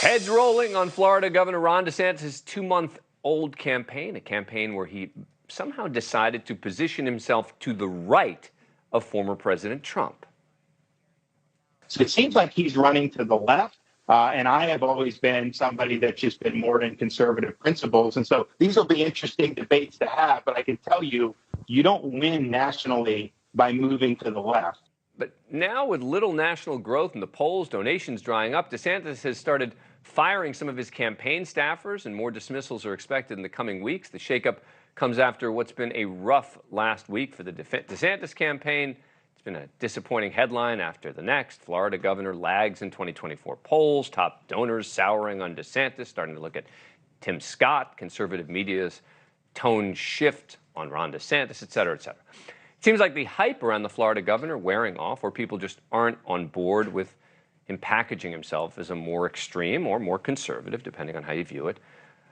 Heads rolling on Florida Governor Ron DeSantis' 2-month-old campaign, a campaign where he somehow decided to position himself to the right of former President Trump. So it seems like he's running to the left. And I have always been somebody that's just been more than conservative principles. And so these will be interesting debates to have. But I can tell you, you don't win nationally by moving to the left. But now with little national growth in the polls, donations drying up, DeSantis has started firing some of his campaign staffers, and more dismissals are expected in the coming weeks. The shakeup comes after what's been a rough last week for the DeSantis campaign. It's been a disappointing headline after the next. Florida governor lags in 2024 polls, top donors souring on DeSantis, starting to look at Tim Scott, conservative media's tone shift on Ron DeSantis, et cetera, et cetera. It seems like the hype around the Florida governor wearing off, or people just aren't on board with him packaging himself as a more extreme or more conservative, depending on how you view it,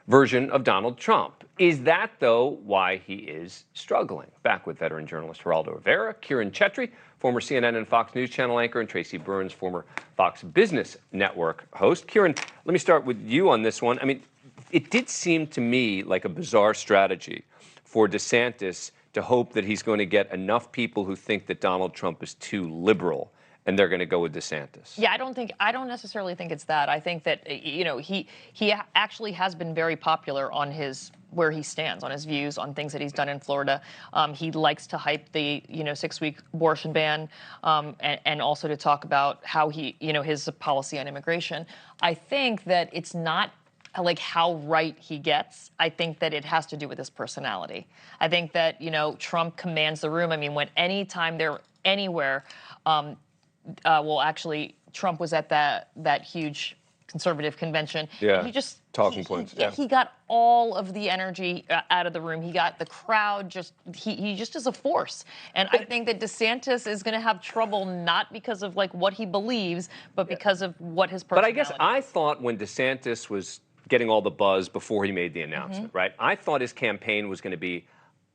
version of Donald Trump. Is that, though, why he is struggling? Back with veteran journalist Geraldo Rivera, Kiran Chetri, former CNN and Fox News Channel anchor, and Tracy Burns, former Fox Business Network host. Kiran, let me start with you on this one. I mean, it did seem to me like a bizarre strategy for DeSantis to hope that he's going to get enough people who think that Donald Trump is too liberal, and they're going to go with DeSantis. Yeah, I don't necessarily think it's that. I think that, you know, he actually has been very popular on where he stands, on his views, on things that he's done in Florida. He likes to hype the, 6-week abortion ban, and also to talk about how his policy on immigration. I think that it's not like how right he gets. I think that it has to do with his personality. I think that, Trump commands the room. I mean, anytime they're anywhere, actually, Trump was at that huge conservative convention. Yeah, he just talking points. Yeah, he got all of the energy out of the room. He got the crowd. He just is a force. And I think that DeSantis is going to have trouble, not because of like what he believes, but because of what his personality. But I guess I thought when DeSantis was getting all the buzz before he made the announcement, right? I thought his campaign was going to be,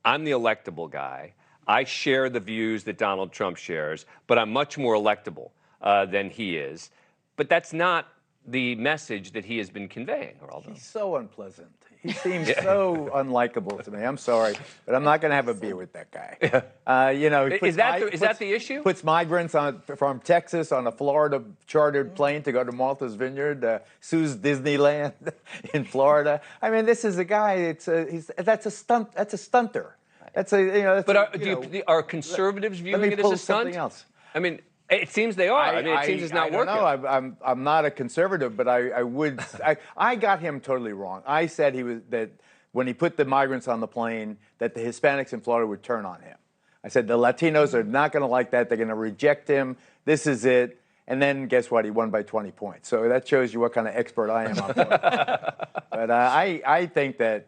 I'm the electable guy. I share the views that Donald Trump shares, but I'm much more electable than he is. But that's not the message that he has been conveying, Geraldo. He's so unpleasant. He seems so unlikable to me. I'm sorry, but I'm not going to have a beer with that guy. Is that the issue? Puts migrants from Texas on a Florida chartered plane to go to Martha's Vineyard, sues Disneyland in Florida. I mean, this is a guy. That's a stunt. That's a stunter. That's are conservatives viewing it as a stunt? Else. I mean, it seems they are. It seems it's not working. I don't know. I'm not a conservative, but I got him totally wrong. I said that when he put the migrants on the plane, that the Hispanics in Florida would turn on him. I said the Latinos are not going to like that. They're going to reject him. This is it. And then guess what? He won by 20 points. So that shows you what kind of expert I am on Florida. But I think that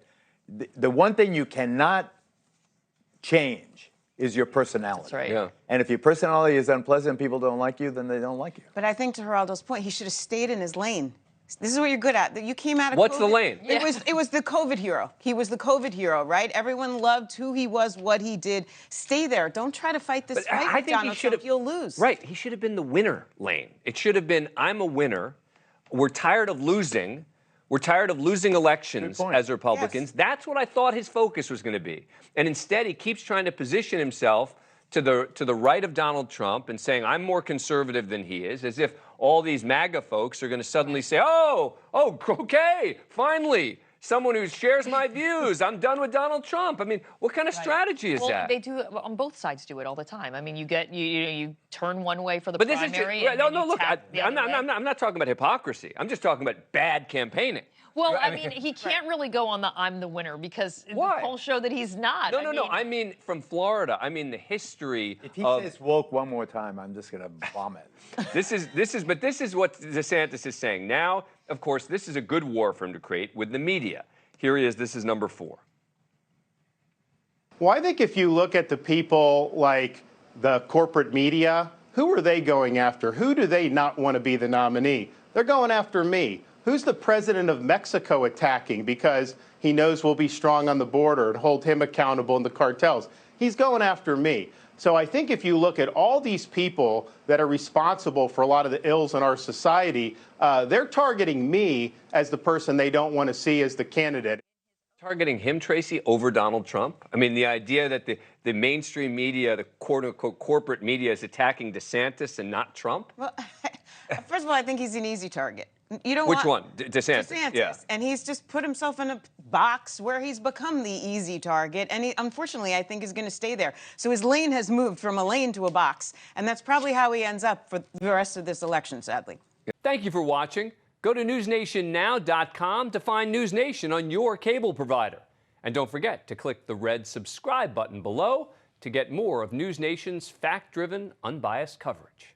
the one thing you cannot change is your personality. That's right. Yeah. And if your personality is unpleasant and people don't like you, then they don't like you. But I think to Geraldo's point, he should have stayed in his lane. This is what you're good at. You came out of What's COVID. the lane? It was the COVID hero. He was the COVID hero, right? Everyone loved who he was, what he did. Stay there. Don't try to fight this fight with Donald Trump. You'll lose. Right. He should have been the winner lane. It should have been, I'm a winner. We're tired of losing. We're tired of losing elections as Republicans. Yes. That's what I thought his focus was going to be. And instead, he keeps trying to position himself to the right of Donald Trump and saying, I'm more conservative than he is, as if all these MAGA folks are going to suddenly say, oh, okay, finally, someone who shares my views. I'm done with Donald Trump. I mean, what kind of strategy is that? They do on both sides. Do it all the time. I mean, you turn one way for the primary. Look, I'm not talking about hypocrisy. I'm just talking about bad campaign. Well, I mean, he can't really go on the I'm the winner because the polls show that he's not. No. I mean, from Florida. I mean, the history. If he says woke one more time, I'm just going to vomit. This is what DeSantis is saying. Now, of course, this is a good war for him to create with the media. Here he is. This is number 4. Well, I think if you look at the people like the corporate media, who are they going after? Who do they not want to be the nominee? They're going after me. Who's the president of Mexico attacking because he knows we'll be strong on the border and hold him accountable in the cartels? He's going after me. So I think if you look at all these people that are responsible for a lot of the ills in our society, they're targeting me as the person they don't want to see as the candidate. Targeting him, Tracy, over Donald Trump? I mean, the idea that the mainstream media, the quote-unquote corporate media is attacking DeSantis and not Trump? Well, first of all, I think he's an easy target. You don't Which want one? DeSantis. Yeah. And he's just put himself in a box where he's become the easy target, and he, unfortunately, I think is going to stay there. So his lane has moved from a lane to a box, and that's probably how he ends up for the rest of this election, sadly. Thank you for watching. Go to newsnationnow.com to find NewsNation on your cable provider. And don't forget to click the red subscribe button below to get more of NewsNation's fact-driven, unbiased coverage.